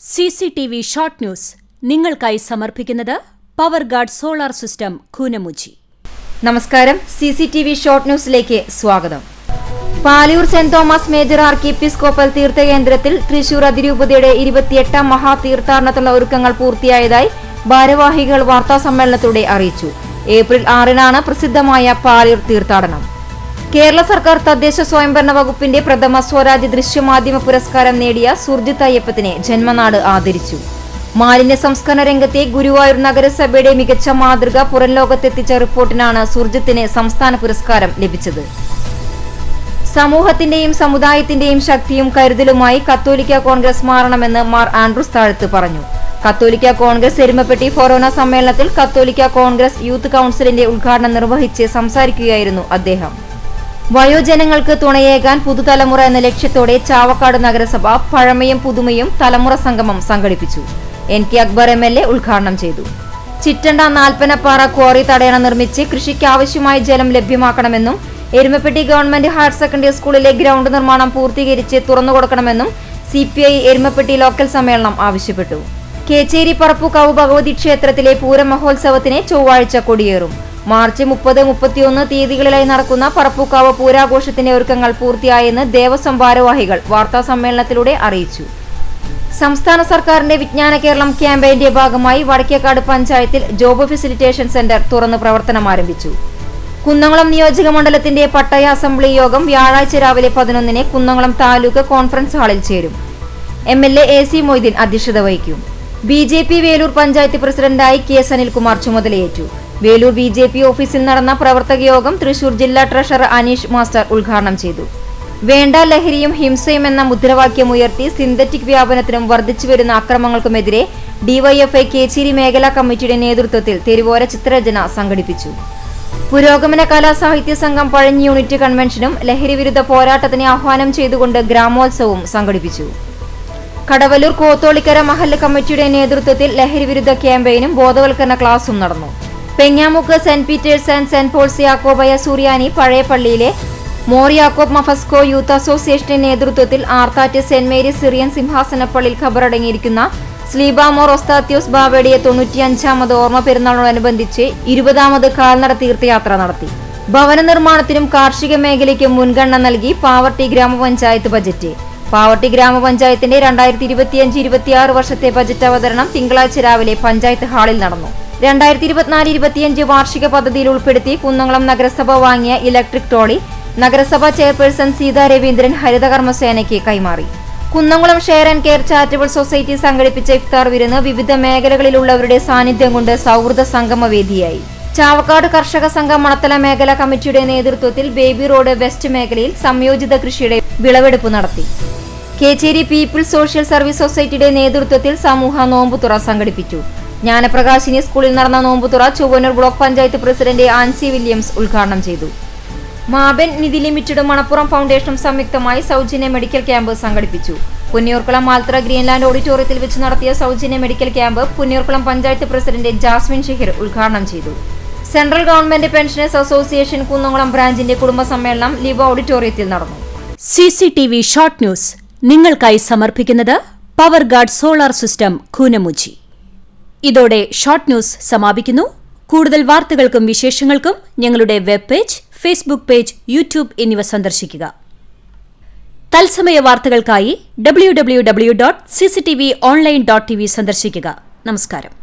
CCTV short news നിങ്ങൾക്കായി സമർപ്പിക്കുന്നത് power guard solar system Koonamuchi. നമസ്കാരം, CCTV ഷോർട്ട് ന്യൂസിലേക്ക് സ്വാഗതം. Palur saint Thomas major archiepiscopal തീർത്ഥകേന്ദ്രത്തിൽ തൃശൂർ അതിരൂപതയുടെ 28ാം മഹാതീർത്ഥാടനത്തിനുള്ള ഒരുക്കങ്ങൾ പൂർത്തിയായതായി ഭാരവാഹികൾ വാർത്താസമ്മേളനത്തിലൂടെ അറിയിച്ചു. ഏപ്രിൽ 6-നാണ് പ്രസിദ്ധമായ പാലൂർ തീർത്ഥാടനം. കേരള സർക്കാർ തദ്ദേശ സ്വയംഭരണ വകുപ്പിന്റെ പ്രഥമ സ്വരാജ് ദൃശ്യമാധ്യമ പുരസ്കാരം നേടിയ സുർജിത്ത് അയ്യപ്പത്തിനെ ജന്മനാട് ആദരിച്ചു. മാലിന്യ സംസ്കരണ രംഗത്തെ ഗുരുവായൂർ നഗരസഭയുടെ മികച്ച മാതൃക പുറംലോകത്തെത്തിച്ച റിപ്പോർട്ടിനാണ് സുർജിത്തിന് സംസ്ഥാന പുരസ്കാരം ലഭിച്ചത്. സമൂഹത്തിന്റെയും സമുദായത്തിന്റെയും ശക്തിയും കരുതലുമായി കത്തോലിക്ക കോൺഗ്രസ് മാറണമെന്ന് മാർ ആൻഡ്രൂസ് താഴത്ത് പറഞ്ഞു. കത്തോലിക്ക കോൺഗ്രസ് എരുമപ്പെട്ടി ഫൊറോന സമ്മേളനത്തിൽ കത്തോലിക്ക കോൺഗ്രസ് യൂത്ത് കൌൺസിലിന്റെ ഉദ്ഘാടനം നിർവഹിച്ച് സംസാരിക്കുകയായിരുന്നു അദ്ദേഹം. വയോജനങ്ങൾക്ക് തുണയേകാൻ പുതുതലമുറ എന്ന ലക്ഷ്യത്തോടെ ചാവക്കാട് നഗരസഭ പഴമയും പുതുമയും തലമുറ സംഗമം സംഘടിപ്പിച്ചു. NK അക്ബർ MLA ഉദ്ഘാടനം ചെയ്തു. ചിറ്റണ്ട നാൽപ്പനപ്പാറ ക്വാറി തടയണ നിർമ്മിച്ച് കൃഷിക്കാവശ്യമായ ജലം ലഭ്യമാക്കണമെന്നും എരുമപ്പെട്ടി ഗവൺമെന്റ് ഹയർ സെക്കൻഡറി സ്കൂളിലെ ഗ്രൗണ്ട് നിർമ്മാണം പൂർത്തീകരിച്ച് തുറന്നുകൊടുക്കണമെന്നും CPI എരുമപ്പെട്ടി ലോക്കൽ സമ്മേളനം ആവശ്യപ്പെട്ടു. കേച്ചേരി പറപ്പുകാവ് ഭഗവതി ക്ഷേത്രത്തിലെ പൂരമഹോത്സവത്തിന് ചൊവ്വാഴ്ച കൊടിയേറും. മാർച്ച് 30, 31 തീയതികളിലായി നടക്കുന്ന പറപ്പുകാവ് പൂരാഘോഷത്തിന്റെ ഒരുക്കങ്ങൾ പൂർത്തിയായെന്ന് ദേവസ്വം ഭാരവാഹികൾ വാർത്താസമ്മേളനത്തിലൂടെ അറിയിച്ചു. സംസ്ഥാന സർക്കാരിന്റെ വിജ്ഞാന കേരളം ക്യാമ്പയിന്റെ ഭാഗമായി വടക്കേക്കാട് പഞ്ചായത്തിൽ ജോബ് ഫെസിലിറ്റേഷൻ സെന്റർ തുറന്ന് പ്രവർത്തനം ആരംഭിച്ചു. കുന്നംകുളം നിയോജക മണ്ഡലത്തിന്റെ പട്ടയ അസംബ്ലി യോഗം വ്യാഴാഴ്ച രാവിലെ 11-ന് കുന്നംകുളം താലൂക്ക് കോൺഫറൻസ് ഹാളിൽ ചേരും. MLA AC മൊയ്തീൻ അധ്യക്ഷത വഹിക്കും. BJP വേലൂർ പഞ്ചായത്ത് പ്രസിഡന്റായി K. സനിൽകുമാർ ചുമതലയേറ്റു. വേലൂർ BJP ഓഫീസിൽ നടന്ന പ്രവർത്തക യോഗം തൃശൂർ ജില്ലാ ട്രഷറർ അനീഷ് മാസ്റ്റർ ഉദ്ഘാടനം ചെയ്തു. വേണ്ട ലഹരിയും ഹിംസയും എന്ന മുദ്രാവാക്യം ഉയർത്തി സിന്തറ്റിക് വ്യാപനത്തിനും വർദ്ധിച്ചുവരുന്ന അക്രമങ്ങൾക്കുമെതിരെ DYFI കേച്ചേരി മേഖലാ കമ്മിറ്റിയുടെ നേതൃത്വത്തിൽ തെരുവോര ചിത്രരചന സംഘടിപ്പിച്ചു. പുരോഗമന കലാ സാഹിത്യ സംഘം പഴഞ്ഞി യൂണിറ്റ് കൺവെൻഷനും ലഹരി വിരുദ്ധ പോരാട്ടത്തിന് ആഹ്വാനം ചെയ്തുകൊണ്ട് ഗ്രാമോത്സവവും സംഘടിപ്പിച്ചു. കടവല്ലൂർ കോത്തോളിക്കര മഹല്ല് കമ്മിറ്റിയുടെ നേതൃത്വത്തിൽ ലഹരി വിരുദ്ധ ക്യാമ്പയിനും ബോധവൽക്കരണ ക്ലാസും നടന്നു. Pengamuck saint Peter's and saint Paul's Yakobaya സൂര്യാനി പഴയ പള്ളിയിലെ മോർ യാക്കോബ് മഫസ്കോ യൂത്ത് അസോസിയേഷന്റെ നേതൃത്വത്തിൽ Arthat saint Mary's Syrian സിംഹാസനപ്പള്ളിയിൽ ഖബറടങ്ങിയിരിക്കുന്ന സ്ലീബാമോർ Osthathios ബാവയുടെ 95ാമത് ഓർമ്മ പെരുന്നാളിനോടനുബന്ധിച്ച് 20ാമത് കാൽനട തീർത്ഥയാത്ര നടത്തി. ഭവന നിർമ്മാണത്തിനും കാർഷിക മേഖലയ്ക്കും മുൻഗണന നൽകി പാവർട്ടി ഗ്രാമപഞ്ചായത്ത് ബജറ്റ്. പാവർട്ടി ഗ്രാമപഞ്ചായത്തിന്റെ 2025-26 വർഷത്തെ ബജറ്റ് അവതരണം തിങ്കളാഴ്ച രാവിലെ പഞ്ചായത്ത് ഹാളിൽ നടന്നു. 2024-25 വാർഷിക പദ്ധതിയിൽ ഉൾപ്പെടുത്തി കുന്നംകുളം നഗരസഭ വാങ്ങിയ ഇലക്ട്രിക് ട്രോളി നഗരസഭാ ചെയർപേഴ്സൺ സീതാ രവീന്ദ്രൻ ഹരിതകർമ്മസേനയ്ക്ക് കൈമാറി. Kunnamkulam share and care charitable society സംഘടിപ്പിച്ച ഇഫ്താർ വിരുന്ന് വിവിധ മേഖലകളിലുള്ളവരുടെ സാന്നിധ്യം കൊണ്ട് സൗഹൃദ സംഗമവേദിയായി. ചാവക്കാട് കർഷക സംഘം മണത്തല മേഖലാ കമ്മിറ്റിയുടെ നേതൃത്വത്തിൽ ബേബി റോഡ് വെസ്റ്റ് മേഖലയിൽ സംയോജിത കൃഷിയുടെ വിളവെടുപ്പ് നടത്തി. കേച്ചേരി പീപ്പിൾസ് സോഷ്യൽ സർവീസ് സൊസൈറ്റിയുടെ നേതൃത്വത്തിൽ സമൂഹ നോമ്പുതുറ സംഘടിപ്പിച്ചു. ജ്ഞാനപ്രകാശിനി സ്കൂളിൽ നടന്ന നോമ്പുതുറ Chowannur block panchayat president Ancy Williams ഉദ്ഘാടനം ചെയ്തു. മാബൻ നിധി ലിമിറ്റഡും മണപ്പുറം ഫൗണ്ടേഷനും സംയുക്തമായി സൗജന്യ മെഡിക്കൽ ക്യാമ്പ് സംഘടിപ്പിച്ചു. പുന്നയൂർക്കുളം മാൽത്ര ഗ്രീൻലാൻഡ് ഓഡിറ്റോറിയത്തിൽ വെച്ച് നടത്തിയ സൗജന്യ medical camp Punnayurkulam panchayat president Jasmine Shehir ഉദ്ഘാടനം ചെയ്തു. Central government pensioners association Kunnamkulam ബ്രാഞ്ചിന്റെ കുടുംബ സമ്മേളനം ലിവ ഓഡിറ്റോറിയത്തിൽ നടന്നു. CCTV ഷോർട്ട് ന്യൂസ് നിങ്ങൾക്കായി സമർപ്പിക്കുന്നത് power guard solar system Koonamuchi. ഇതോടെ ഷോർട്ട് ന്യൂസ് സമാപിക്കുന്നു. കൂടുതൽ വാർത്തകൾക്കും വിശേഷങ്ങൾക്കും ഞങ്ങളുടെ web page, Facebook page, YouTube എന്നിവ സന്ദർശിക്കുക. തത്സമയ വാർത്തകൾക്കായി www.cctv online.tv സന്ദർശിക്കുക. നമസ്കാരം.